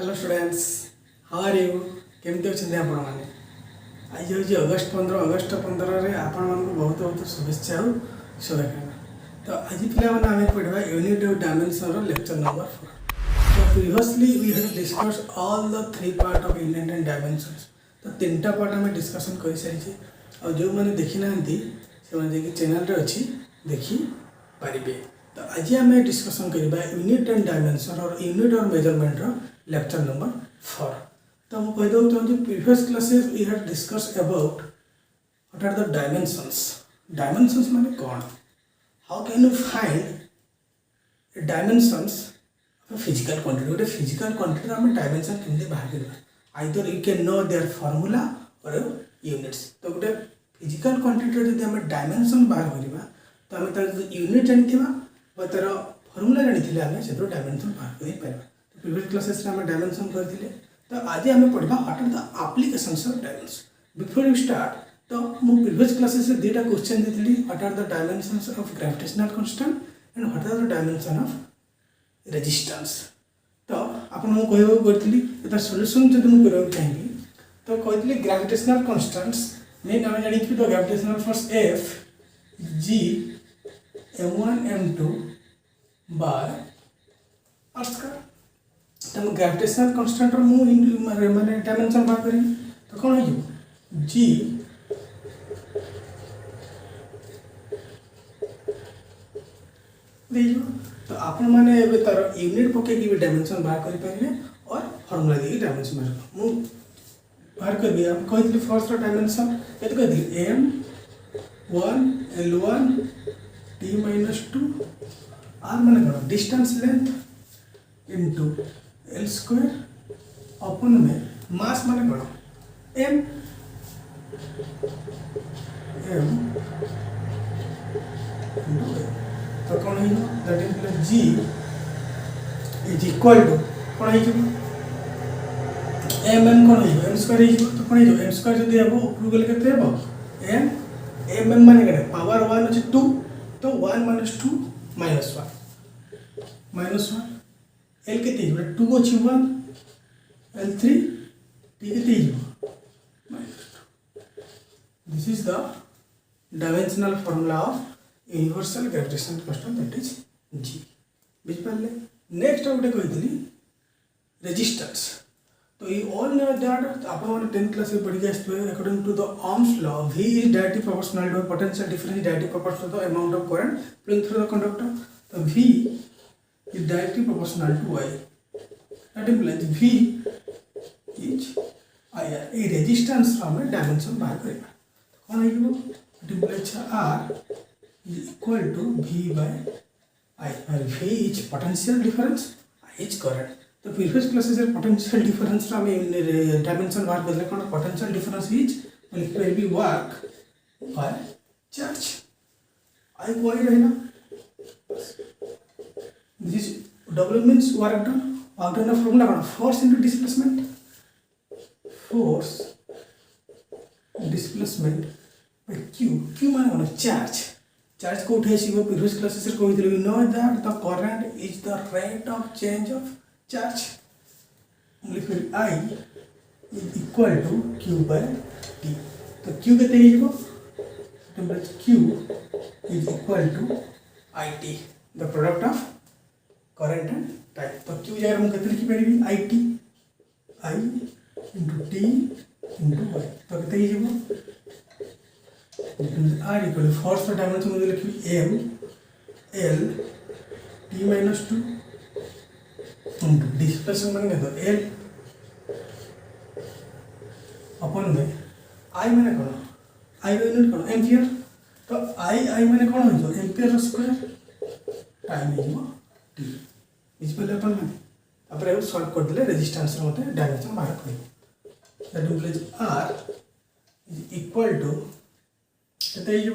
Hello students, how are you? केमती अच्छे आपण मैंने? आज हूँ अगस्ट 15 रे आपण मानक बहुत बहुत शुभेच्छा और शुभकामना। तो आज पे आम पढ़ा unit of dimension lecture number 4। तो previously we have discuss all the 3 part of unit and dimensions. तो 3टा पार्ट आम डिस्कसन कर सारी और जो मैंने देखी ना से चैनल रे अच्छी देखी पारे। तो आज आम डिस्कसन करवा यूनिट एंड डायमेंशन और यूनिट और मेजरमेंट लेक्चर नंबर 4। तो मुझे कहीदेव चाहूँगी previous classes we have discuss about what are the dimensions. Dimensions माने कौन, how can you find dimensions of physical quantity. गोटे फिजिकल क्वांटिटी आम डायमेंशन केमती बाहर करवा, either you can know their formula और यूनिट्स। तो गोटे फिजिकल क्वांटिटी जब आम डायमेंशन बाहर करवा तो आम तार यूनिट जानी तार फॉर्मूला जानी आम से डायमेंशन बाहर कर। प्रीवियस क्लासेस में डायमेंशन करते। तो आज आम पढ़ा what are the applications of dimension. Before you start तो मुझे प्रीवियस क्लासेस से 2टा क्वेश्चन देती, what are the dimensions of gravitational constant and what are the dimension of resistance. तो आपको कहती तार सॉल्यूशन जब मुझे करवा चाहिए तो कहती ग्रेविटेशनल कांस्टेंट्स मेन आम जानी तो gravitational force F G m1 m2 by r square. तो ग्रेविटेशनल कांस्टेंट माने डायमेंशन बाहर करें तो कौन हो जी तो आपण मैंने तार यूनिट पकई भी डायमेंशन बाहर करेंगे और फॉर्मूला देखिए डायमेंशन बाहर करी। आप कही फर्स्ट डायमेंशन ये कही m1 L1 T-2 r माने कौन distance length into L square अपन में मास माने कौन m तो कौन है that is g is equal to कौन है m कौन है m स्क्वायर है तो कौन है m स्क्वायर जदी हम ऊपर गले केते हेबो m माने कने पावर 1 अछि 2 तो 1 - 2 -1 L के 2 अच्छी 1 L3 T के this is the dimensional formula of universal gravitational constant that is G। बुझ पाले। नेक्स्ट गोटे कही रेजिस्टेंस। तो ये ऑल नो दैट आप 10th क्लास में पढ़ी गए according to the Ohm's law V is directly proportional to potential difference directly proportional to the amount of current flowing through the conductor. तो V is directly proportional to I. That implies V is IR. ये resistance हमें dimension बाहर करेगा कौन है it implies R is equal to V by I और V is potential difference, I is current। तो previous classes में potential difference हमें डायमेंशन बाहर करले कौन potential difference is will be work by charge। I को आई रहना this W means work done formula कौन force into displacement by Q माने कौन चार्ज को उठे सिगो प्रीवियस क्लासेस रे कहिथिले we know that the current is the rate of change of charge लिख I is equal to Q by T। तो Q केते हिजो temperature Q is equal to IT the product of current and time। तो Q जगह हम कितने लिखी पारी IT I into T into Y तो कितने ही जब R equal to first dimension में लिखी M L T-2 into displacement माने तो L अपन में I माने कौन I यूनिट कौन एम्पियर। तो I माने कौन हो ampere square time is T बुझे अपन में सॉल्व कर देले रेजिस्टेंस मत डायमेंशन बाहर कर that implies R is equal to केते हिजो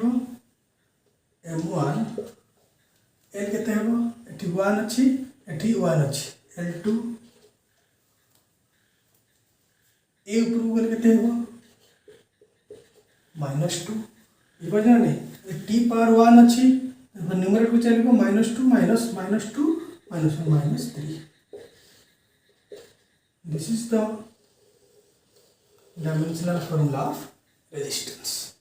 m1 L केते हेबो एठी 1 अछि एठी 1 अछि L2 ए ऊपर गले केते हेबो -2 ई बजना नै t पावर 1 अछि न्यूमरेटर को चलिबो -2 -2 -1 -3 This is the dimensional formula of resistance.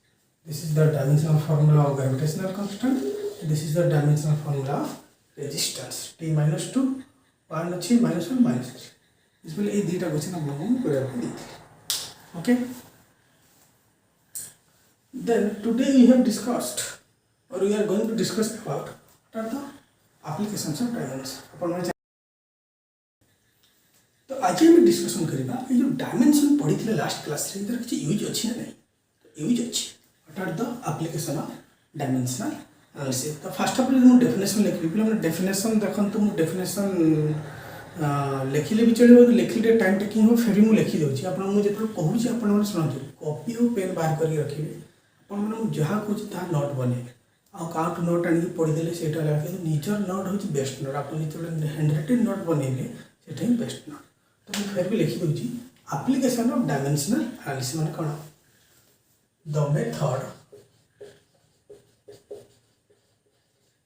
This is the dimensional formula of gravitational constant. This is the dimensional formula of resistance. T minus 2 1 अच्छी minus 1 minus 3. इसमें ये दीटा क्वेश्चन आप लोगों को करके दी थी. Okay. Then today we have discussed or we are going to discuss about what are the applications of dimension. तो आज हम डिस्कशन करबा ये जो डायमेंशन पढ़ी थे लास्ट क्लास रे इधर किछ यूज अछि ना नहीं यूज अछि what are the application of dimensional analysis. तो फर्स्ट ऑफ ऑल मु डेफिनेशन लिखबी पहले हम डेफिनेशन देखन तो मु डेफिनेशन लिखिले भी चलिबो तो लिखिले टाइम टेकिंग हो फिर मु लिखि दोछि आपन मु जेतो कहू छी आपन मन सुनथु कॉपी और पेन बाहर करी रखिबे आपन मन मु जहा कहू छी ता नोट बनेबे आ काउंट नोट आनी पढ़ी देले सेटा लागे निजर नोट होछि बेस्ट नोट आपन जेतो हैंड राइटिंग नोट बनेबे सेटा ही बेस्ट नोट. तो मैं फिर भी लिखी दूँ एप्लीकेशन ऑफ डायमेंशनल एनालिसिस माने कौन the method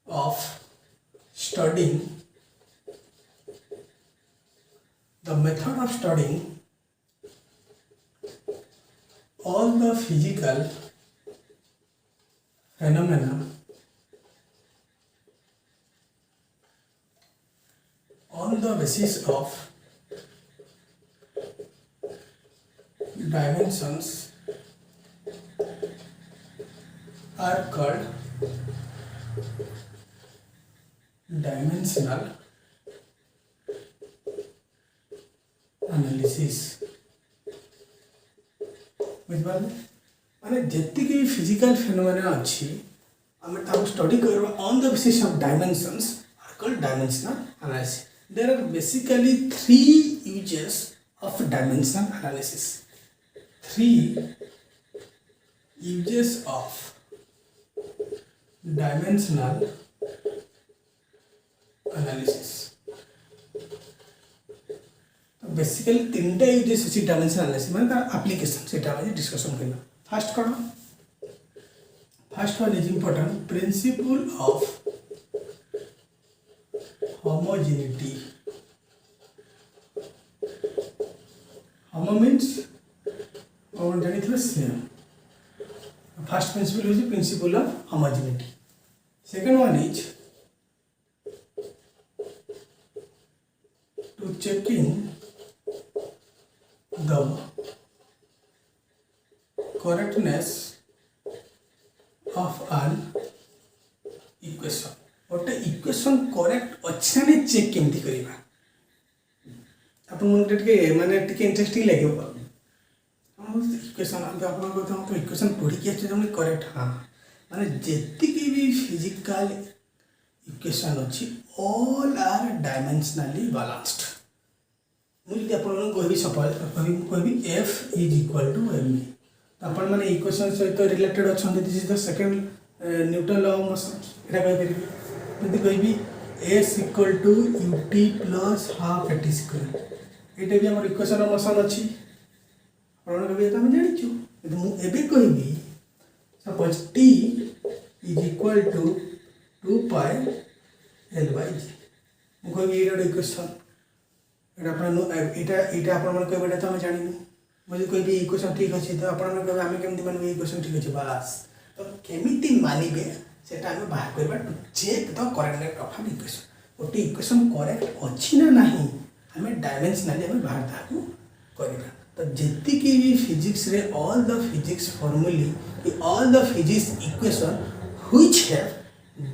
of studying all the physical phenomena on the basis of dimensions are called dimensional analysis. बुझिपारे माने जति के फिजिकल फेनोमेना अछि हमें ताको स्टडी करबा on the basis of dimensions are called dimensional analysis. There are basically 3 uses of dimensional analysis. 3 uses of dimensional analysis. तो basically 3टा uses अछि डायमेंशनल एनालिसिस माने तार एप्लीकेशन सेटा हम डिस्कशन करना. फर्स्ट कौन first one is important principle of homogeneity. Homo means और जानी थी same. First principle is principle of homogeneity. Second one is to checking the correctness of an equation. गोटे इक्वेशन करेक्ट अच्छे ने चेक केमती करिबा अपन मन टिके माने टिके इंटरेस्टिंग लागो हम इक्वेशन हम अपन को तो इक्वेशन पढ़ी के अच्छे हमने करेक्ट हां माने जेति की भी फिजिकल इक्वेशन अछि ऑल आर डायमेंशनली बैलेंस्ड. मुझे अपन को कहबी सपोज कहबी f = mv अपन माने इक्वेशन सहित रिलेटेड अछन. This is the second Newton law of motion एटा कहि परिबी यदि कहबी s = ut + half at square एटा भी हमर इक्वेशन ऑफ मोशन अछि अपन कहबी त हम जानि छु यदि मु एबे कहबी सपोज t = 2 pi l/g मु कहबी एटा इक्वेशन एटा अपन एटा अपन मन कहबे त हम जानि मुझे कोई भी इक्वेशन ठीक अछि तो अपन मन कहबे हम केमति मानबे इक्वेशन ठीक अछि बस तो केमिति मानिबे सेटा हम बाहर करबा to check the correctness of an equation. ओटी इक्वेशन करेक्ट अछि ना नाही हमें डायमेंशनली हम बाहर दाखु करबा. तो जेति की भी फिजिक्स रे all the physics formulae all the physics equation which have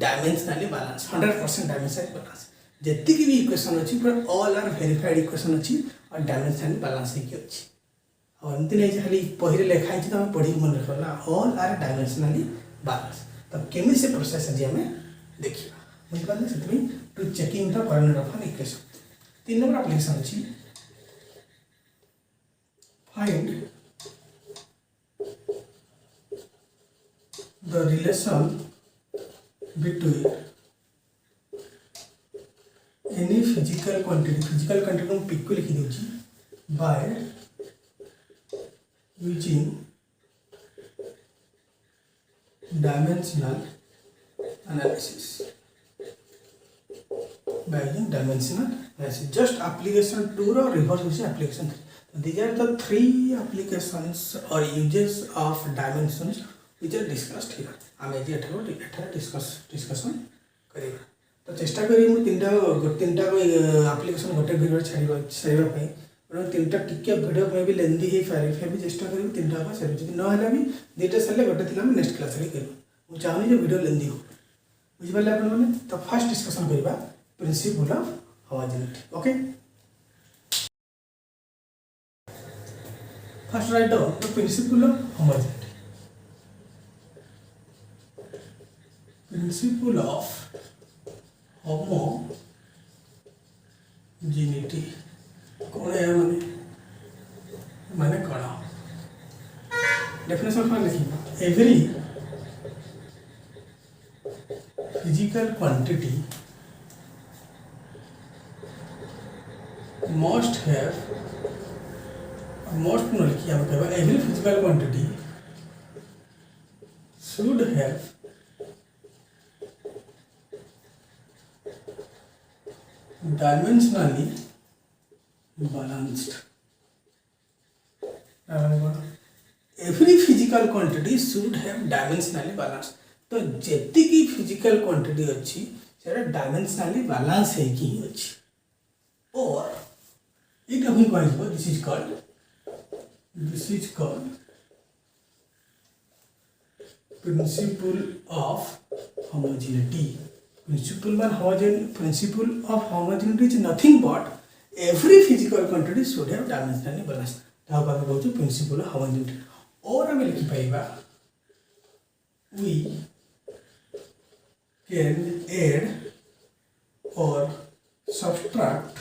dimensionally balance 100% dimensionally balance जेति की भी इक्वेशन अछि पर ऑल आर वेरीफाइड इक्वेशन अछि और डायमेंशनली बैलेंस है कि अछि. और एमती नहीं खाली पहले लिखा है तो पढ़ी मन रखना ऑल आर डायमेंशनली बैलेंस. तो केमी से प्रोसेस आज हमें देखिए बुझिपारे से to checking the correctness of an equation. 3 number application अछि find the relation between any physical quantity को पिक को लिखि दोछि by using dimensional analysis. by using dimensional analysis. Just application 2 or reverse is application 3. So these are the 3 applications or uses of dimensions which are discussed here. आम आज discussion करिबा तो चेष्टा करी मु तीनटा एप्लिकेशन गोटे वीडियो छाड़ापी तीनटा टिके वीडियो में भी लेंदी हो पारे फिर भी चेष्टा करी तीनटा का सारी जी ना भी दुईटा सारे गोटे थी नेक्स्ट क्लास रे करूँ मुझे चाहूनी जो वीडियो लेंदी हो बुझिपारे आपने तो फास्ट डिस्कसन करवा principal of homogeneity okay first write down the principle of homogeneity principal of homogeneity कौन है माने कौन डेफिनेशन कौन लिखी every physical quantity must have most न लिखी हम कहबा every physical quantity should have dimensionally balanced every physical quantity should have dimensionally balance तो जेति की फिजिकल क्वांटिटी अच्छी सेटा डायमेंशनली बैलेंस है कि अच्छी और इट हम कहबो this is called principal of homogeneity principal of homogeneity is nothing but every physical quantity should have dimensionally balance ताको हम कहू प्रिंसिपल ऑफ होमोजेनिटी और हम लिखि पाइबा वी कैन ऐड और subtract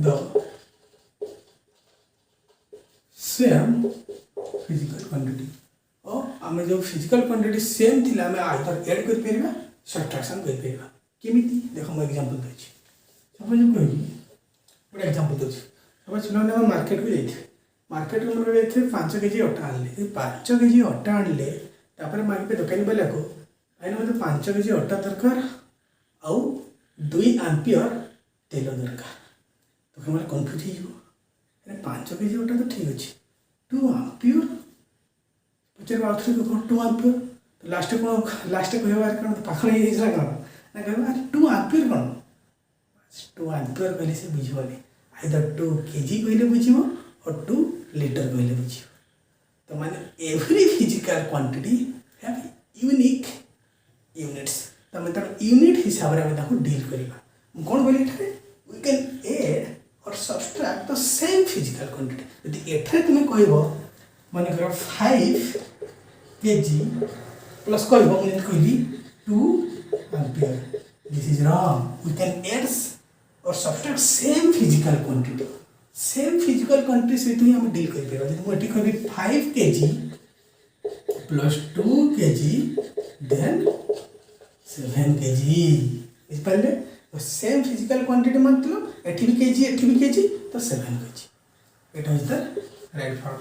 the same physical quantity और आम जो फिजिकल क्वांटिटी सेम थी आम आइदर ऐड कर परिबा सब्ट्रैक्शन कर परिबा केमिति देखो मैं एग्जांपल देछि सपोज जो कहबी गोटे एग्जांपल देछि सपोज चलो हम मार्केट को जाइथे मार्केट को हमर जाइथे 5 केजी अटा आनले 5 केजी अटा आनले तापर मागे दुकानी वाला को आइना मते 5 केजी अटा दरकार आउ 2 एम्पियर तेल दरकार तो हमारे कन्फ्यूज हो 5 केजी अटा तो ठीक अच्छे 2 एम्पियर पचार आउथरे को 2 एम्पियर तो लास्ट कहबार कौन तो पाखर कौन ना कह 2 एम्पियर कौन 2 एम्पियर कहले से बुझे आइदर 2 केजी कहले बुझे और 2 लीटर कहले बुझे तो माने every physical quantity have unique units तो मैं तार यूनिट हिसाब रे हम डील करबा कौन कहले एठारे वी कैन ऐड और subtract the same physical quantity यदि एठारे तुम कहबो माने कर 5 केजी प्लस कहबो मैं कहली 2 ampere this is wrong we can add और सब्ट्रैक्ट सेम फिजिकल क्वांटिटी से हम डील कर पेबा यदि मैं कहबी 5 KG plus 2 KG then 7 KG इस पहले तो सेम फिजिकल क्वांटिटी मतलब एठी भी केजी तो 7 KG it is the right form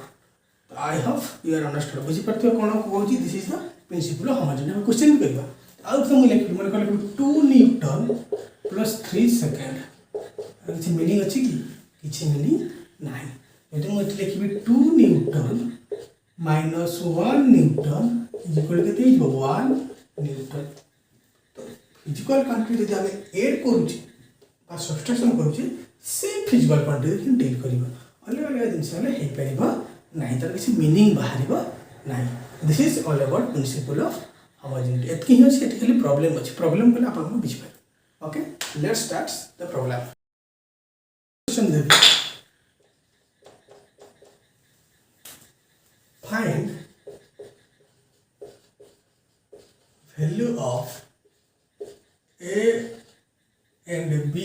तो I hope you are understand बुझी पड़थियो कोन कहूची this is the principle of homogeneity हम क्वेश्चन करबा आउ तो मैं लिखि मन कहले 2 न्यूटन प्लस 3 सेकंड किछि मीनिंग अछि कि किछि मीनिंग नाही यदि मैं लिखि 2 newton minus 1 newton is equal to 1 newton physical quantity जब आम एड करुचे सब्ट्रैक्शन करुचे सेम फिजिकल क्वांटिटी डील करबा अलग अलग जिनस हो पार ना तार किसी मीनिंग बाहर ना this is all about principle of homogeneity एतकी ही अच्छे खाली प्रॉब्लम अच्छे प्रॉब्लम कले आप बुझिपारे okay let's start the problem question दे find value of A and B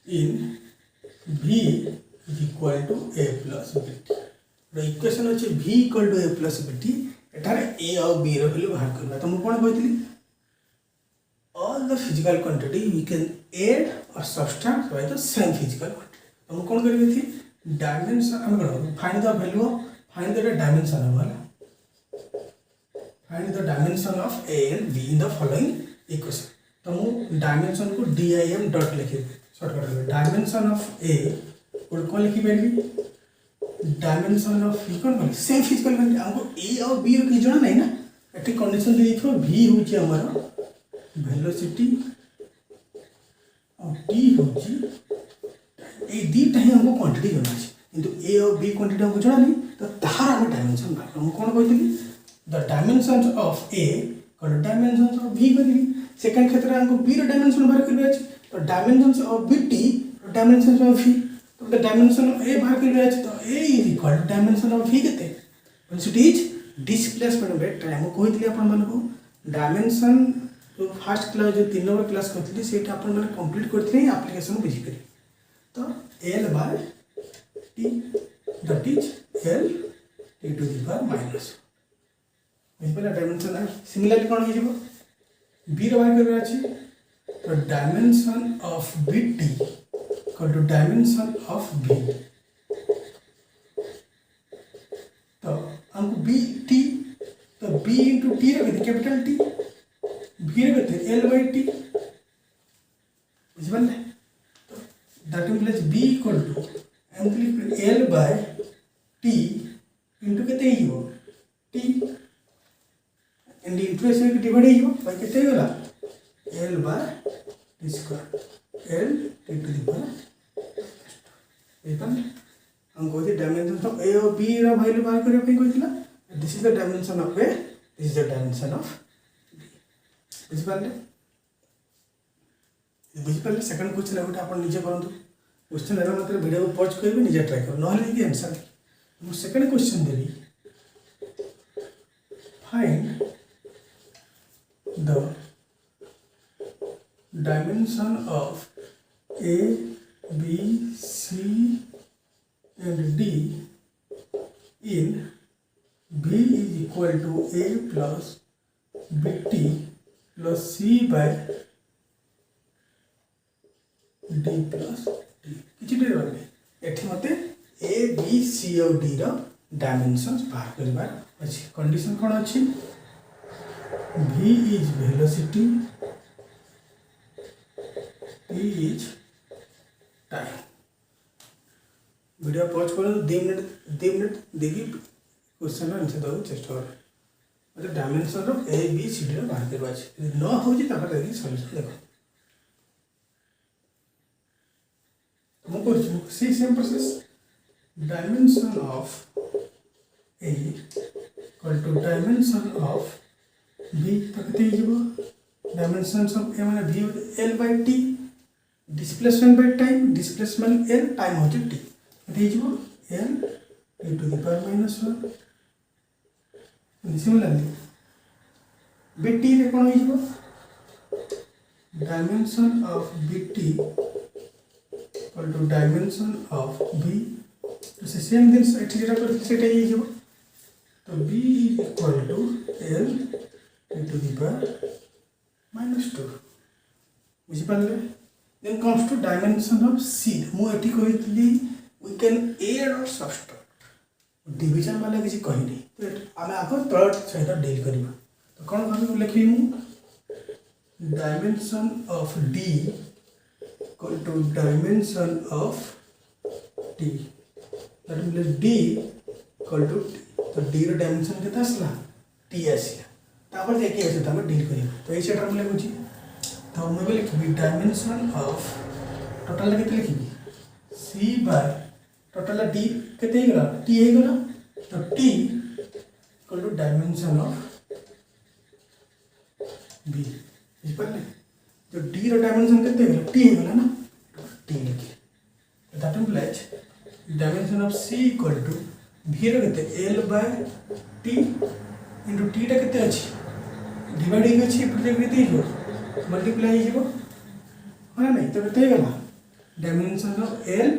in V is equal to A plus B. The equation अच्छे V equal to A plus B एठारे A और B रो value बाहर करबा तो मु कोन कहतली all the physical quantity we can add or subtract by the same physical quantity तो मु कोन करबी थी डायमेंशन हम करो find the value find the dimension वाला find the dimension of A and B in the following equation. तो मु dimension को DIM डॉट लिखी शॉर्टकट में डायमेंशन ऑफ ए और कौन लिखी पारि डायमेंशन ऑफ बी कौन सेम फिजिकल हमको ए और बी रो कि जणा नहीं ना एटी कंडीशन दे थो v होची हमर वेलोसिटी और t होची ए दीटा ही हमको क्वांटिटी जणा छै किंतु ए और बी क्वांटिटी हमको जणा नहीं तो तार हम डायमेंशन बार हम कोन कहतली द डायमेंशंस ऑफ ए कौन डायमेंशंस ऑफ बी करबी सेकंड क्षेत्र में हमको बी रो डायमेंशन बार करबे अछि तो dimensions of bt dimensions of v तो द डायमेंशन ऑफ ए बार करबे अछि तो a is equal to dimension of v केते velocity is displacement by time को कहतली अपन मन को डायमेंशन जो फर्स्ट क्लास जो 3 नंबर क्लास करतली सेटा अपन मन कंप्लीट करथि एप्लीकेशन बुझी करी तो l by t that is l t to the power minus पहला डायमेंशन है सिमिलरली कौन हो बी रो बाहर करबे अछि तो dimension of bt equal to dimension of v तो हमको bt तो b into t रखते कैपिटल T v रखते l by t बुझबन तो that implies b equal to l by t into केते हियो t एंड इंटू से डिवाइड हियो बाय केते होला l by t square l t to the power एपन हम कहते डायमेंशन ऑफ a और b रा वैल्यू बाहर करे पे कहतिला this is the dimension of a this is the dimension of b बुझिपाले सेकंड क्वेश्चन एटा अपन निजे करंतु क्वेश्चन एरा मात्र वीडियो को पॉज करबे निजे ट्राई कर नहले कि आंसर हम सेकंड क्वेश्चन देबी फाइंड the dimension of A, B, C and D in B is equal to A plus BT plus C by D plus D किछि डे रहले एठी मते A, B, C और D रो डायमेंशंस बाहर करबार अछि कंडीशन कोन अछि v is velocity t is time video pause करो 2 minute देखी क्वेश्चन आंसर दो चेष्टा करो मतलब dimension of a b c d बाहर करबा छै न हो जे तकर देखी सॉल्यूशन देखो हम कर सी same process dimension of a equal to dimension of b तो कितने जीवो डायमेंशंस ऑफ a माने v l by t displacement by time displacement l time होती t कितने जीवो l t to the power -1 similarly bt रे कोन जीवो dimension of bt equal to dimension of v तो सेम दिन एठी जेटा करथि सेटा ही जीवो तो b equal to l to the power -2 बुझिपाले then comes to dimension of c मु एठी कहितली we can add or subtract division वाला किसी कहि नहीं तो आमे आको तळ सहित डील करबा तो कोन भाबे लिखि मु dimension of d equal to dimension of t that means d equal to तो d रो डायमेंशन केता आसला t आसिया तापर देखिए ऐसे तो हम डील करेंगे तो ऐसे टर्म ले कुछ तो हम भी लिखेंगे डायमेंशन ऑफ टोटल कितने लिखेंगे c बाय टोटल d कितने गला t है गला तो t equal to dimension of b इस पर ले जो d रो डायमेंशन कितने गला t है गला ना t लिखिए that implies dimension of c equal to v रो कितने l by t into t टा कितने अछि डिवाइड हो गछि प्रति कितने हो मल्टीप्लाई हो हां नहीं तो कितने गला डायमेंशन ऑफ l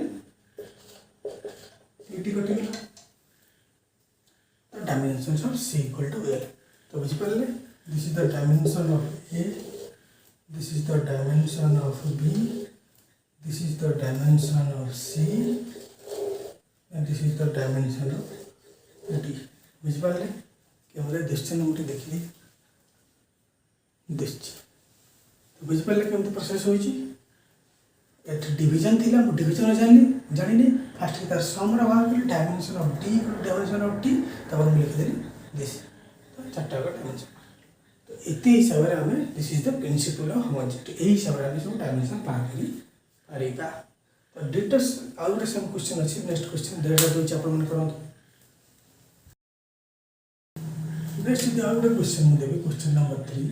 t कटि गला तो dimension of c equal to l तो बुझि पड़ले this is the dimension of a this is the dimension of b this is the dimension of c and this is the dimension of d बुझि पड़ले केवल दिश्चन गोटे देखिए दिश्ची तो बुझिपारे केमती प्रोसेस होती डिविजन थी डिविजन जानी फास्ट तार समर बाहर कली dimension of D dimension of T तब मुझे लिखिदेली दिस तो चार्टा डायमेंशन तो ये हिसाब से आम this is the principle of homogeneity यही हिसाब से आम सब डायमेंशन बाहर करा तो डिटेल्स आउ गोटे सेम क्वेश्चन अच्छी नेक्स्ट क्वेश्चन डेटा दूसरी आप नेक्स्ट आउ गोटे क्वेश्चन मुझे देवी question number 3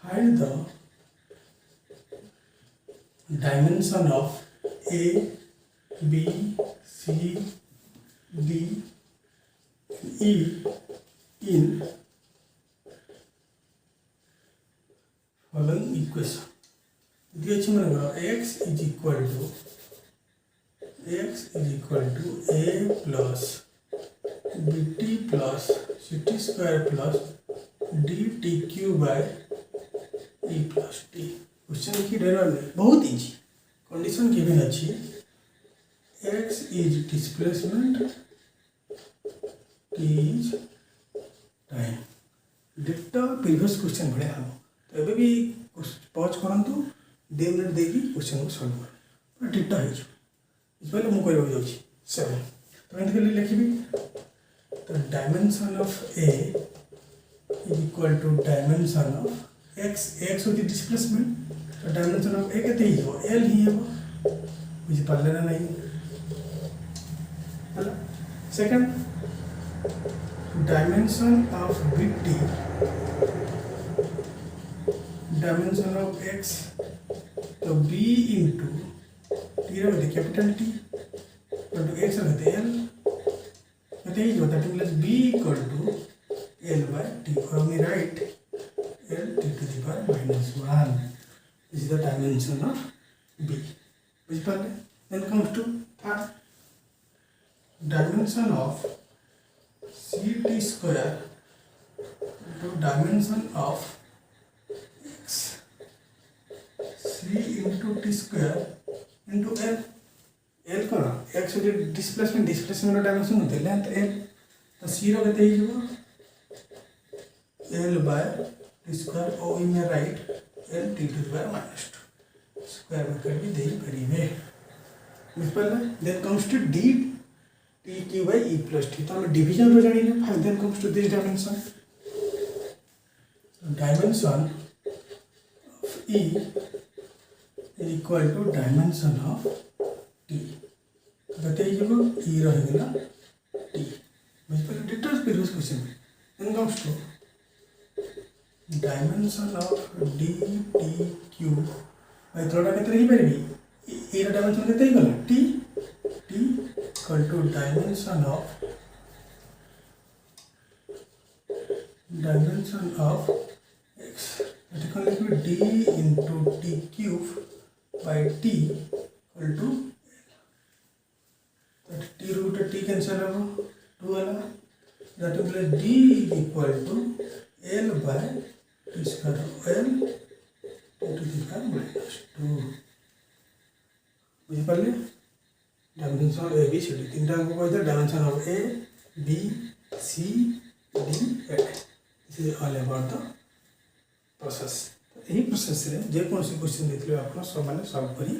find the dimension of A, B, C, D, E in following equation. दिया अच्छी मन करो x is equal to a plus bt plus ct square plus dtq by e plus t. Question की डेरर बहुत easy condition given अच्छी x is displacement t is time डेटा previous question भाया हम तो ये भी पॉज करंतु 2 मिनट देगी क्वेश्चन को सॉल्व कर पूरा डेटा है इसलिए मुझे कहना जाऊँ 7 तो एंड लिखी तो dimension of a is equal to dimension of x होती डिस्प्लेसमेंट तो डायमेंशन ऑफ ए के एल ही है बुझिपारे ना नहीं है second dimension of BT dimension of X तो बी इंटू टी रखते कैपिटल टी इंटू एक्स रखते एल कहते ही that means B equal to L by T और मी right L T to the power -1. This is the dimension of B. Then comes to third dimension of CT square into dimension of X. C into T square into L. L कौन X होती displacement dimension होती है length L तो C रो कहते ही जो L by T square O in the right L t to the power -2 square bracket भी दे परिवे बुझिपारे then comes to d t q by e plus t तो हम डिवीजन रो जानी five then comes to this dimension dimension of e is equal to dimension of t कहते ही जो e रहेगा t बुझिपारे details previous question then comes to dimension of D T Q भाई थोड़ा कितने ही पारि ये डायमेंशन केते ही गला T T equal to dimension of X it equal to D into T cube by T equal to that T root T cancel हो 2 वाला that means D is equal to L by T square L to the power -2 बुझिपारे dimension A B C D तीन time को dimension of A B C D ए this is all about the process यही process रे जे कौन सी question देथिले आपण सब माने सॉल्व करी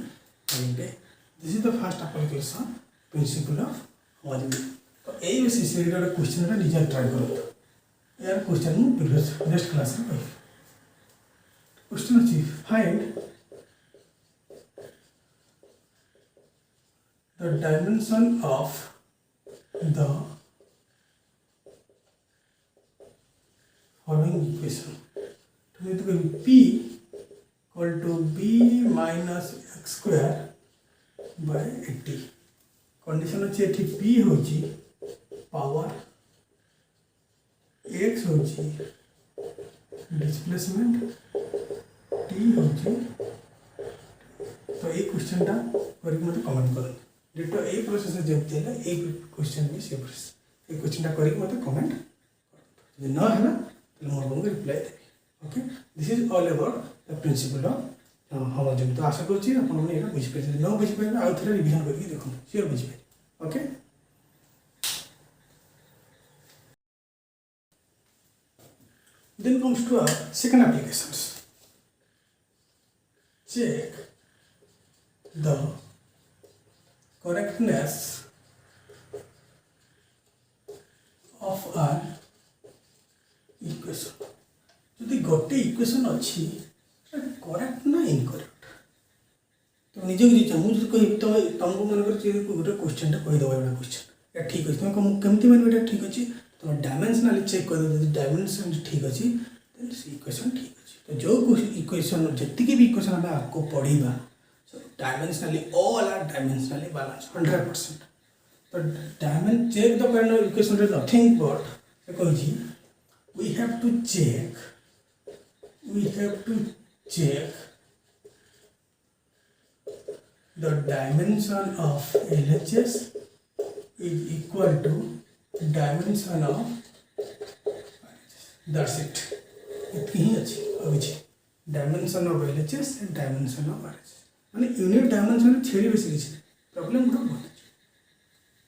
पाइबे this is the first application principle of homogeneity तो एई बेसिस रे क्वेश्चन रे निजे ट्राई करो यार क्वेश्चन मु प्रीवियस नेक्स्ट क्लास में पाई क्वेश्चन अछि find the dimension of the following equation तो ये तो p equal to b minus x square by 80 condition अछि एठी p होची पावर x होची डिस्प्लेसमेंट t होची तो ये क्वेश्चन टा करी मते कमेंट करो डेटा ए प्रोसेस जेमते है ए क्वेश्चन भी से प्रोसेस ए क्वेश्चन टा करी मते कमेंट जे न है ना तो मोर बंग reply Devi okay this is all about the principle of homogeneity तो आशा करछि आपण माने एटा बुझि पाइछे न बुझि पाइबे आ थोड़ा रिवीजन करके देखो श्योर बुझि पाइबे okay Then comes to our second applications. Check the correctness of an equation. যদি গোটে ইকুয়েশন ଅଛି करेक्ट ना इनकरेक्ट तुम निजे निजे मुझे कह तुमको मन कर गोटे क्वेश्चन कहीदेव एवं क्वेश्चन या ठीक अच्छे तुम कमी मान ये ठीक अच्छे तुम डायमेंशनाली चेक कर डायमेंशन ठीक अच्छे इक्वेशन ठीक अच्छे तो जो इक्वेशन जी भी इक्वेशन आम आपको पढ़ा dimensionally all are dimensionally balance 100%. तो check the correct equation nothing but कही we have to check the dimension of LHS is equal to dimension of RHS. That's it. इतनी ही अच्छी अभी dimension of LHS and dimension of RHS माने unit dimension छेड़ी बेसी किसी problem गुड़ा बहुत अच्छे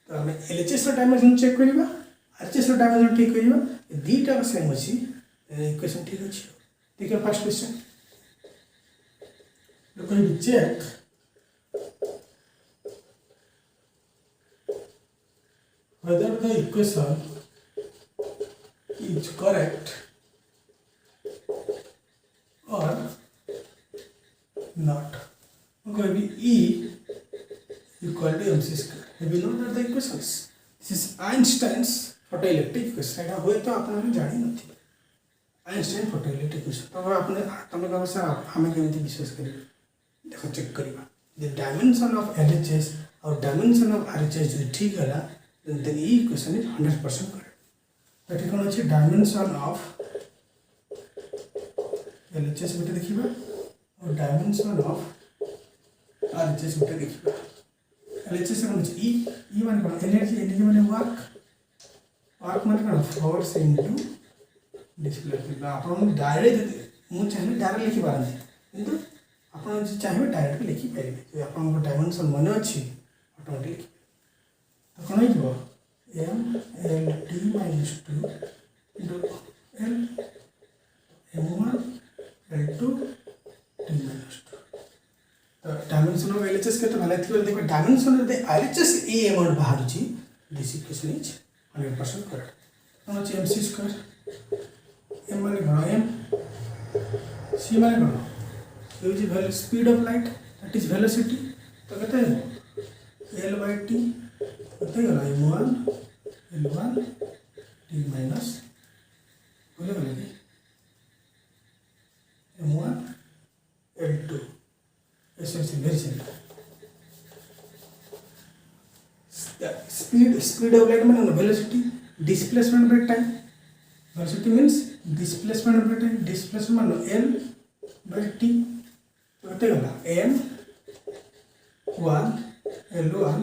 तो आम LHS डायमेंशन चेक करवा RHS डायमेंशन ठीक करवा दीटा सेम अच्छी इक्वेशन ठीक अच्छी देखिए first question check whether the equation is correct or not. Okay, E equal to mc square. We know that the equations. This is Einstein's photoelectric equation. एटा होय तो आपन जानि नथि आइंस्टाइन फोटोइलेक्ट्रिक इक्वेशन तो आपने तुम कह सर आम केमी विश्वास कर देख चेक करवा द डायमेंशन ऑफ LHS और डायमेंशन ऑफ RHS जो ठीक है then the equation is 100% correct तो ये कौन अच्छे डायमेंशन ऑफ LHS गोटे देखा और डायमेंशन ऑफ RHS गोटे देखा LHS कौन अच्छे ई मान कौन एनर्जी माने वर्क माने कौन फोर्स इनटू डिस्प्लेसमेंट आप डायरेक्ट मुझे चाहिए डायरेक्ट लिखि पारती किंतु आप चाहिए डायरेक्ट लिखिपारे जो आप डायमेंशन मन अच्छी ऑटोमेटिक लिखि तो कौन हो MLT -2 into L M1 L2 T -2 तो डायमेंशन ऑफ LHS के तो भले थी देखो dimension of RHS A amount बाहर छी दिस इक्वेशन इज 100% करेक्ट कौन अछि mc स्क्वायर एम माने कौन एम सी माने कौन use value speed of light that is velocity तो कहते हैं L/T कहते हैं m1 L1 T माइनस बोले बोले m1 L2 ऐसे very simple speed of light माने velocity displacement by time velocity means displacement by time displacement मान L by T तो कहते गला M1 L1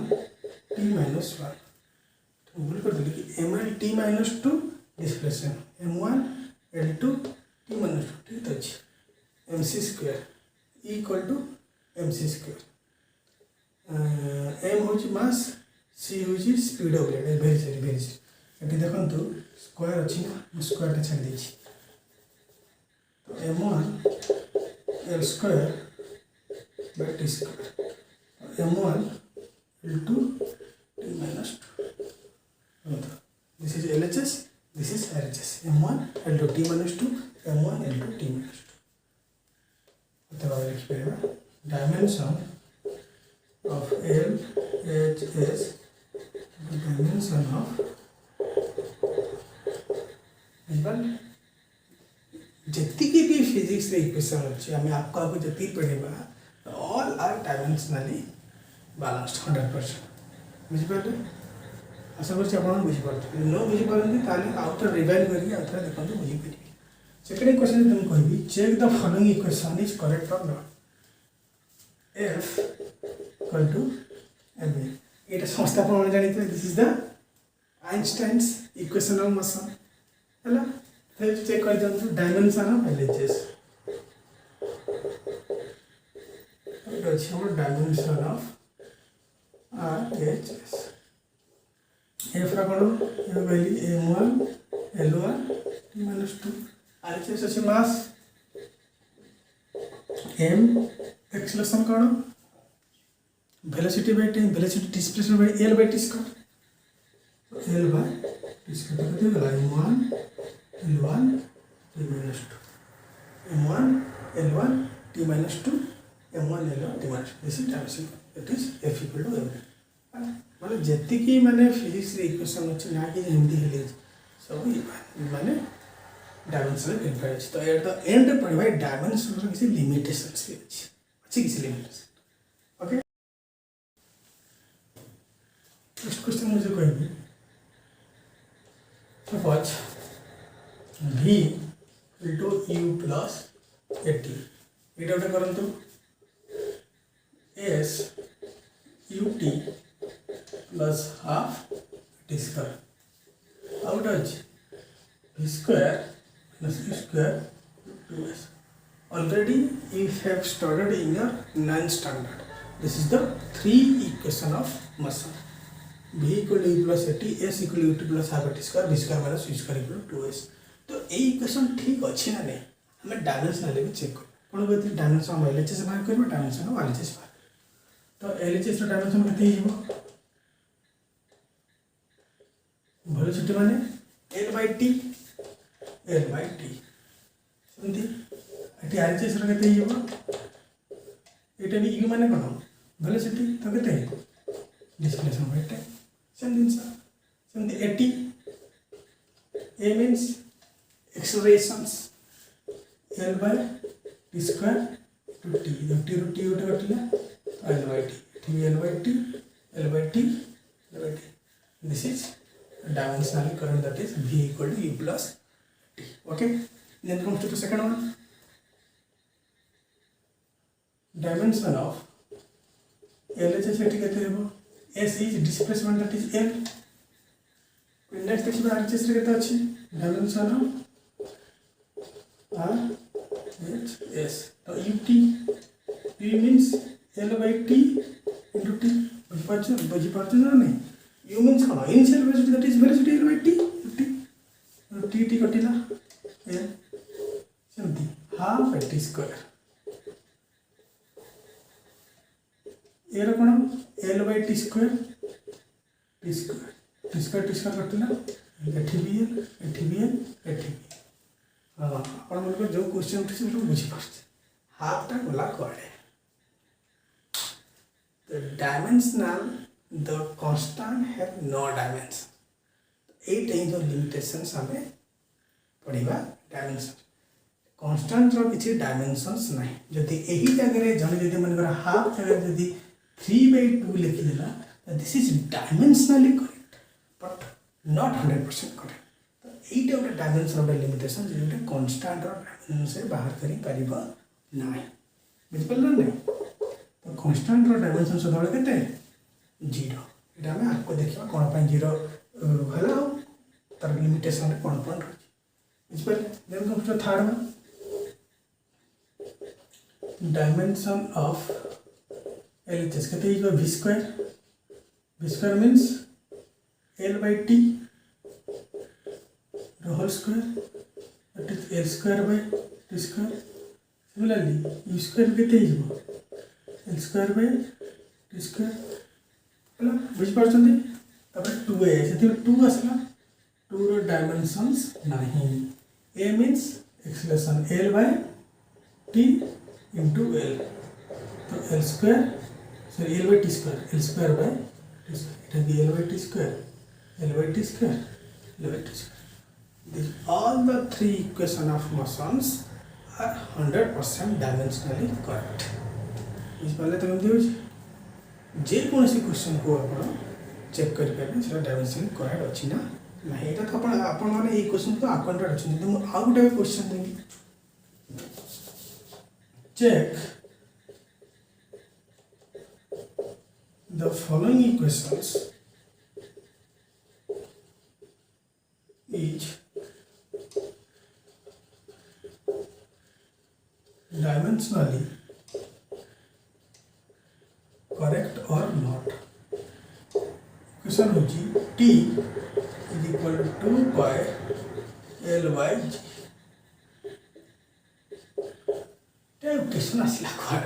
T minus 1 तो बोल कर दिली कि ML T minus 2 displacement M1 L2 T minus 2 ठीक है mc square equal to mc square m होची मास c होची स्पीड ऑफ लाइट वेरी ये देखो स्क्वायर अच्छी ना स्क्वायर छाड़ दी तो m1 L square by T square m1 L2 T minus 2 this is LHS this is RHS m1 L2 T minus 2 m1 L2 T minus 2 तो लिख पाएगा dimension of LHS dimension of जी भी physics equation अच्छे आम आपको जी पढ़ा ऑल आर डायमेंशनाली बैलेंस्ड 100% बुझिपारे आशा कर बुझीपारे न बुझीपारे आउट रिवाइज करके आउे देखो बुझीपारे सेकेंड क्वेश्चन तुम कह check the following equation is correct और not F equal to ma ये समस्त आप जानते this is the Einstein's equation of motion है फिर चेक कर दिखाँ डायमेंशन ऑफ LHS अच्छे डायमेंशन ऑफ RHS F कौन कहली m1 L1 T -2 RHS अच्छे मास m एक्सेलरेशन कौन velocity by time velocity displacement by l by t square l by t square तो कितना होगा m1 l1 t minus 2 m1 l1 t minus 2 m1 l1 t minus 2 this is dimension it is f equal to m माने जति की माने physics रे equation अछि ना कि हिंदी हेले सब माने डायमेंशन वेरीफाई अछि तो एट द एंड पढ़िबा डायमेंशन रो किसी लिमिटेशंस भी अछि किसी लिमिटेशन ओके नेक्स्ट क्वेश्चन मुझे कहबे suppose v into u plus 80 एटा उठा करंतु s ut plus half t square out of v square plus u square 2s already you have studied in your 9th standard this is the three equation of motion v equal to u plus 80 s equal to ut plus half t square v square minus u square equal to 2s तो ए equation ठीक अच्छी ना नहीं हमें dimension भी check कर कौन कहते डायमेंशन हम एलएचएस बाहर करबा डायमेंशन हम एलएचएस बाहर तो एलएचएस रो डायमेंशन केते हिबो वेलोसिटी माने l by t सेमती एटी आरएचएस रो केते हिबो एटा भी u माने कोन वेलोसिटी तो केते डिस्प्लेसमेंट बाय टाइम सेम दिन सेमती eighty a means accelerations l by t square to t the t रो t उठा कटला l by t t l by t l by t l by t this is dimensional current that is v equal to u plus t okay then comes to the second one dimension of LHS eighty केते हेबो s is displacement that is l next देखिबा RHS रे केते अछि dimension of RHS तो ut p means l by t into t बुझी पाछो ना नहीं u means cone initial velocity that is velocity l by t t t कटिला l सेमती half t square arrow cone l by t square कटिला एठी भी हां अपन मन को जो क्वेश्चन उठी से बुझी पाछे हाफ टा गला कोडे the dimensional the constant have no dimension 8 range of limitations हमें पढ़िबा डायमेंशन कांस्टेंट रो किछि डायमेंशंस नाही जदि एही जगह रे जने जदि मन कर हाफ जगह जदि 3/2 लिखि देला this is dimensionally correct but not 100% correct तो एटा उटा डायमेंशन ऑफ लिमिटेशन जेटा कांस्टेंट रो डायमेंशन से बाहर करी परिबा नाही बुझ पड़ला नहीं तो कांस्टेंट रो डायमेंशन से धोले केते 0 एटा हमें आपको देखिबा कोन पय 0 हला तर लिमिटेशन रे कोन पॉइंट रही बुझ पड़ले then comes to third one dimension of LHS कहते हैं v square means l by t the whole square that is l square by t square similarly u square कहते हैं l square by t square ହେଲା ବୁଝି ପାରୁଛନ୍ତି ତାପରେ 2a ସେଠି 2 ଆସିଲା 2 ର डायमेंशंस नाही a means acceleration l by t into l तो l square sorry l by t square l square by t square it will be l by t square l by t square l by t square these all the three equation of motions are 100% dimensionally correct इस पहले तो केमती होची जे कोनसी question को आपण check कर पाबे सेटा डायमेंशन करेक्ट अछि ना नाही एटा तो आपण माने ई क्वेश्चन तो अकाउंटेड अछि जे मु आ गुटे question Devi check the following equations is dimensionally correct or not question होची t is equal to 2 pi l by g equation आसला कुआड़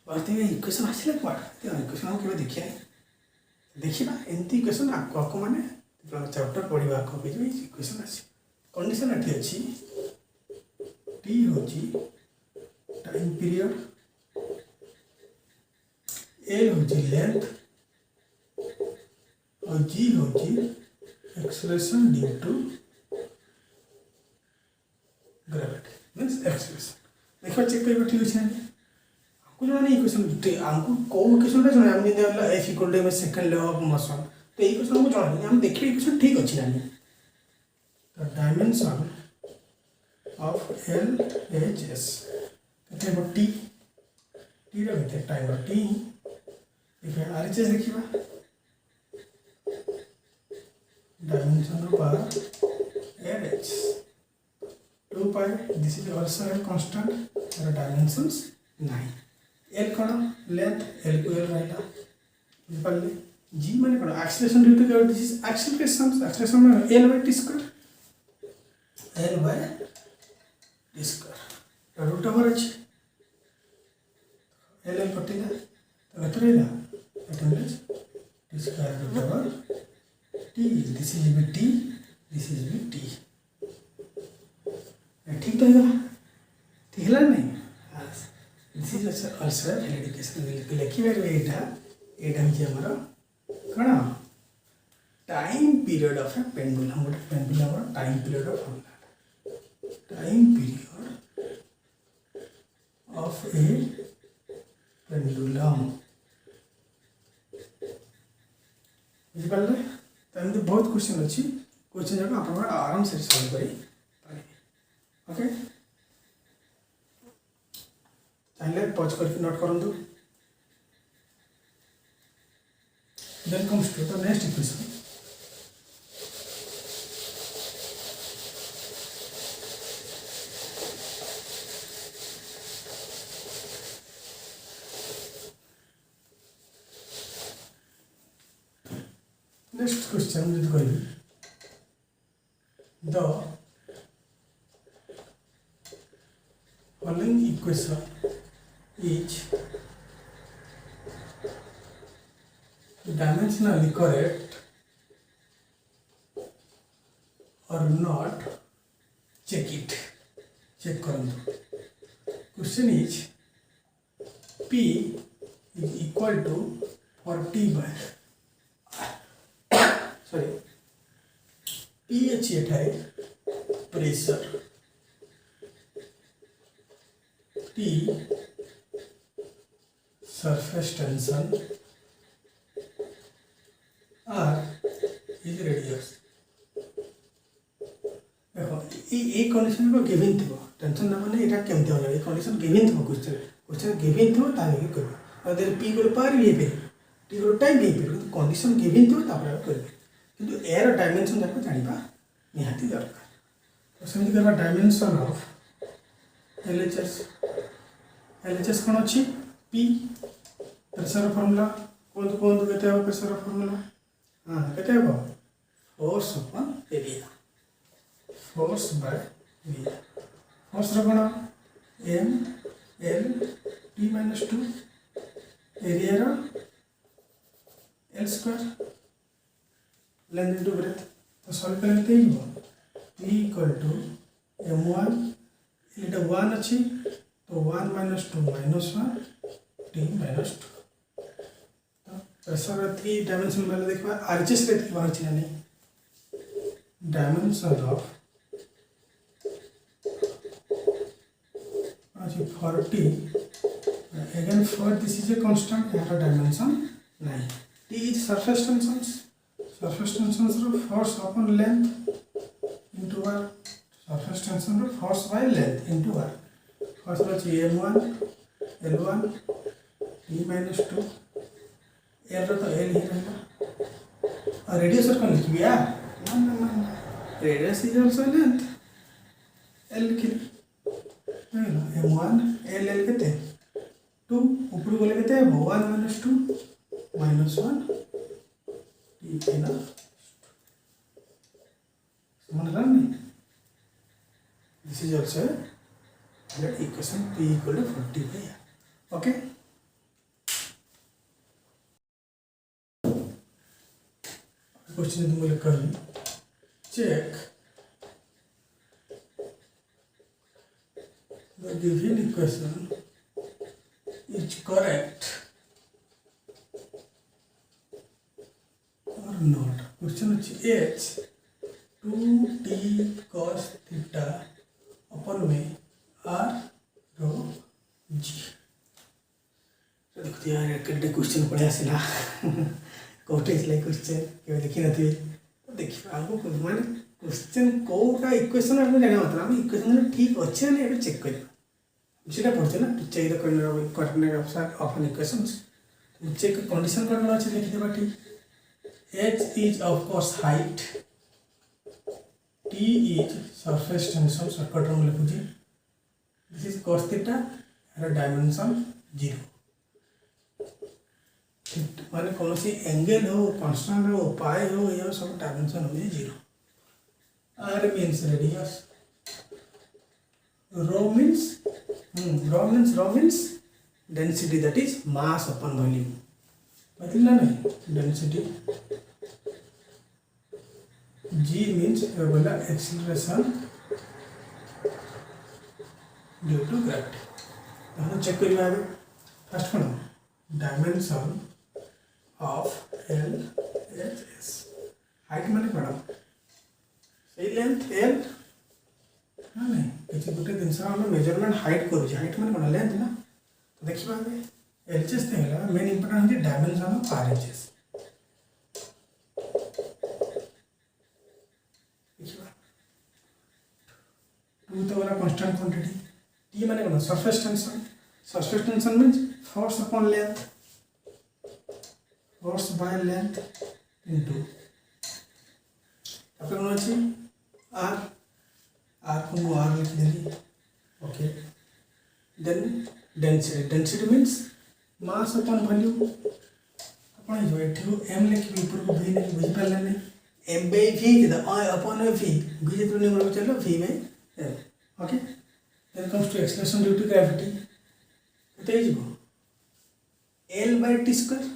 और इक्वेशन आसला कुआड़ इक्वेशन हम केवे देखिए देखा एमती इक्वेशन आपको मैंने चैप्टर पढ़ा आगे इक्वेशन आस कंडीशन ये अच्छी टी हूँ टाइम पीरियड एल हूँ लेंथ और जी हूँ acceleration due to gravity means acceleration देखा चेक कर ठीक अच्छे हमको जो इक्वेशन आमको कौ इक्वेशन जो आम F equal to second law of motion तो ये इक्वेशन हमको जाना हम देखिए इक्वेशन ठीक अच्छी ना तो dimension of L H S कहते टी टी कहते टाइम टी देखिए आर एच एस देखिए dimension of L H 2 pi this is also a constant or dimensions 9 l कौन लेंथ l को l रहता बुझे g माने कौन acceleration due to this is acceleration में l by t square l by t square root over h l l कटिला तो केते रहला it means t square root over t this is भी t दिस इज भी t ठीक तो है ठीक है नहीं दिस इज आल्सो एडिकेशन लिखिबे एटा एटा जे हमर कोन time period of A pendulum गोटे pendulum time period of time period of A pendulum बुझी पाले तो एमती बहुत क्वेश्चन अच्छी क्वेश्चन जाक आप आराम से सॉल्व करी ओके चाहिए पॉज करके नोट करंतु then comes to the next equation next question मुझे कहबी the following equation is dimensionally correct or not check it check करंतु question is p is equal to 40 by sorry pH एठारे pressure T surface tension R is radius देखो ये condition को given थो tension ना माने एटा केमते होला ये कंडीशन गिवन थो क्वेश्चन गिवन थो ताने के करबो अदर p को पार भी पे t को टाइम भी पे कंडीशन गिवन थो तापर करबो किंतु एयर डायमेंशन जाको जानिबा निहाती दरकार तो सेमि करबा डायमेंशन ऑफ LHS कौन अच्छी P प्रेशर फॉर्मूला कौन केते हो प्रेशर फॉर्मूला हां केते हो force upon area force by area force रो कौन m l t - 2 एरिया रो l square length into breadth तो सॉल्व करते ही हो P = m1 इटा 1 अच्छी तो 1 - 2 - 1 t - 2 तो प्रेशर 3 डायमेंशन वाला देखबा आरएचएस रे बाहर छिना नहीं डायमेंशन ऑफ अच्छी 40 again for this is a constant यहाँ डायमेंशन नहीं t is surface tensions रो force upon length into r surface tension रो force by length into r force अच्छी m1 l1 t - 2 l रो तो l ही रहेगा और radius कौन लिखिबे यार ना radius is also length l लिखि m1 l केते 2 ऊपर गले केते 1 - 2 -1 t ना समान रहा नहीं this is also equation P equal to 40/r। Okay, question तुमको कही check the given equation is correct or not। Question अच्छी h 2t cos theta अपन में r रो g। तो देखो यार एक क्वेश्चन पढ़े आसला कोटे इसलिए क्वेश्चन केवे देखि नथि तो देखि आगो को माने क्वेश्चन कोटा इक्वेशन हम जाने मतलब हम इक्वेशन ठीक अच्छे ने एबे चेक करबा सेटा पड़छ ना to check the coordinate of an equations check condition करना अछि लिखि देबा ठीक h is of course height, t is surface tension shortcut हम लिखुची, this is cos theta और dimension 0। माने कौन सी एंगल हो कांस्टेंट हो पाई हो ये सब डायमेंशन हो 0। r means radius, rho means density, that is mass upon volume। मतलब ना नहीं density, g means बोला acceleration due to gravity। हम चेक करिया आगे फर्स्ट कौन डायमेंशन ऑफ LHS हाइट माने कौन सही लेंथ l ना नहीं किसी गोटे जिनस हम मेजरमेंट हाइट करू हाइट माने कौन लेंथ ना तो देखिबा आगे LHS ते हला मेन इंपोर्टेंट है डायमेंशन ऑफ RHS। टू तो वाला कांस्टेंट क्वांटिटी, टी माने कौन surface tension means force upon length, force by length into अपन कौन अछि r को r लिख देली। Okay, then density means mass upon volume. अपन जो एठू m लिखबी ऊपर को v लिखबी बुझ पाले नहीं m by v the upon v v जितना न्यूमरल चलो v में m। Okay, then comes to acceleration due to gravity तो ये जो l by t square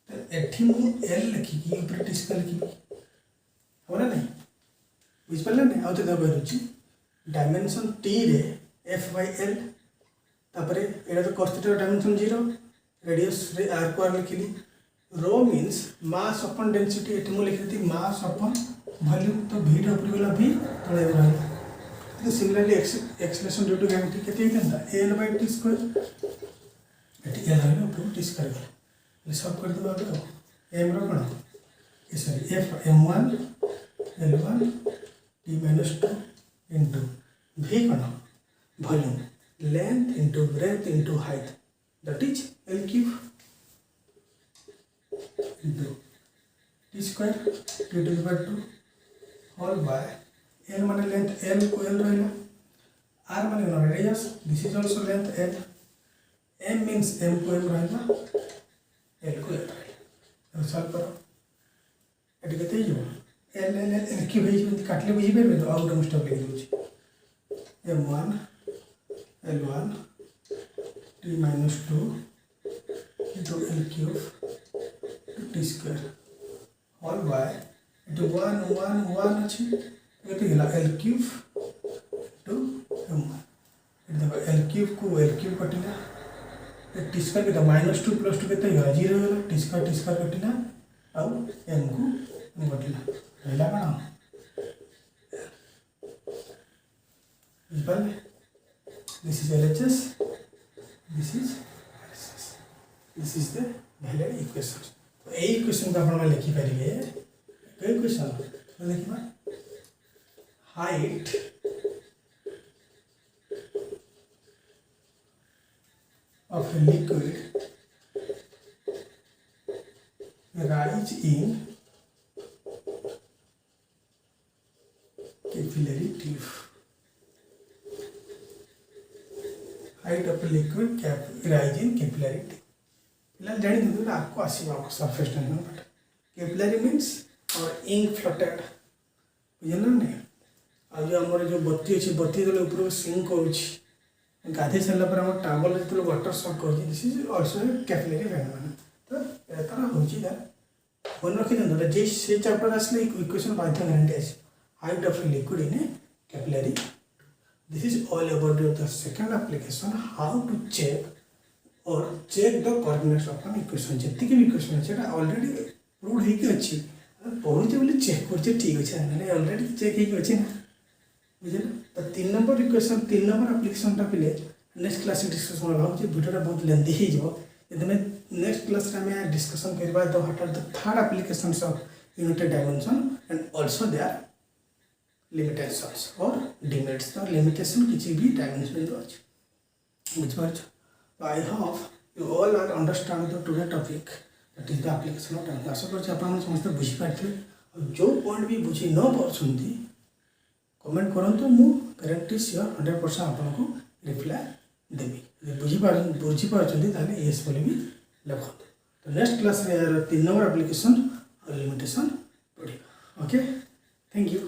तो एठी मु l लिखी की ऊपर t square लिखी हमरा नहीं बुझ पाले नहीं आउते दबा रुचि डायमेंशन t रे f by l तापरे एटा तो cos थीटा डायमेंशन 0 रेडियस रे r को r लिखली। रो मींस मास अपॉन डेंसिटी एठी मु लिखि थी मास अपॉन वॉल्यूम तो v रे ऊपर वाला v तळे रहला। तो सिमिलरली एक्सेलरेशन ड्यू टू ग्रेविटी केते हितंदा l by t स्क्वायर एठी l रहला ऊपर t स्क्वायर ये सब कर दबा दो m रो कोन ए sorry f m1 l1 t minus 2 into v कोन volume length into breadth into height that is l cube into t square t to the power 2 whole by l माने लेंथ l को l रहला, r माने radius this is also length l, m means m को m रहला l को l रहला। Solve करो eighty केते जो l की भेज काटले बुझी बेर तो आउट ऑफ स्टॉप लिख दोछि m1 l1 t minus 2 into l cube to t square all by into 1 अछि केते गेला l cube to m1 Etah l cube को l cube कटिला t square के -2 + 2 केते गेला 0 गेला t square कटिला आ m को कटिला रहला कोन equal this is LHS, this is the valid equation। तो ए इक्वेशन का अपन लिखि परिबे कई इक्वेशन तो लिखिबा height of a liquid rise in capillary tube, height of a liquid rise in capillary tube। फिलहाल जानी दो ना आपको आसीबा surface tension but capillary means और इंक फ्लोटेड बुझल नहीं आ जो हमर जो बत्ती अछि बत्ती दले ऊपर सिंक होछि गाधे सारा पर आम टावल जो वाटर सक कर this is also capillary phenomenon. तो तार हूँ मन रखी दिखाँ जे से चैप्टर आसले इक्वेशन बाध्य ग्यारंटी आस height of liquid in capillary. This is all about the second application how to check the correctness of an equation. जी भी इक्वेशन अच्छे ऑलरेडी प्रूव होती पढ़ुचे बोले चेक करछे ठीक अच्छे मैंने ऑलरेडी चेक होती ना बुझे। तो 3 नंबर इक्वेशन 3 नंबर एप्लीकेशन पे नेक्स्ट क्लास डिस्कसन भाई भिडियोटा बहुत लेंथी हो नेक्स्ट क्लास में डिस्कसन करवा the what are the third applications of united dimension and also their limitations और डिमेरिट्स और लिमिटेशन किसी भी डायमेंशन जो अच्छे बुझे। तो I hope you all are understand the today topic that is the application of dimension. आशा करछि आपन समस्त बुझी पारथिबे और जो पॉइंट भी बुझी न पारछंती कमेंट करंतु मु गारंटी श्योर 100% आपको रिप्लाई देवी बुझी पारछंती ताले यस बोली भी लिखंतु। तो नेक्स्ट क्लास रे 3 नंबर एप्लीकेशन और लिमिटेशन पढ़िबा। Okay thank you.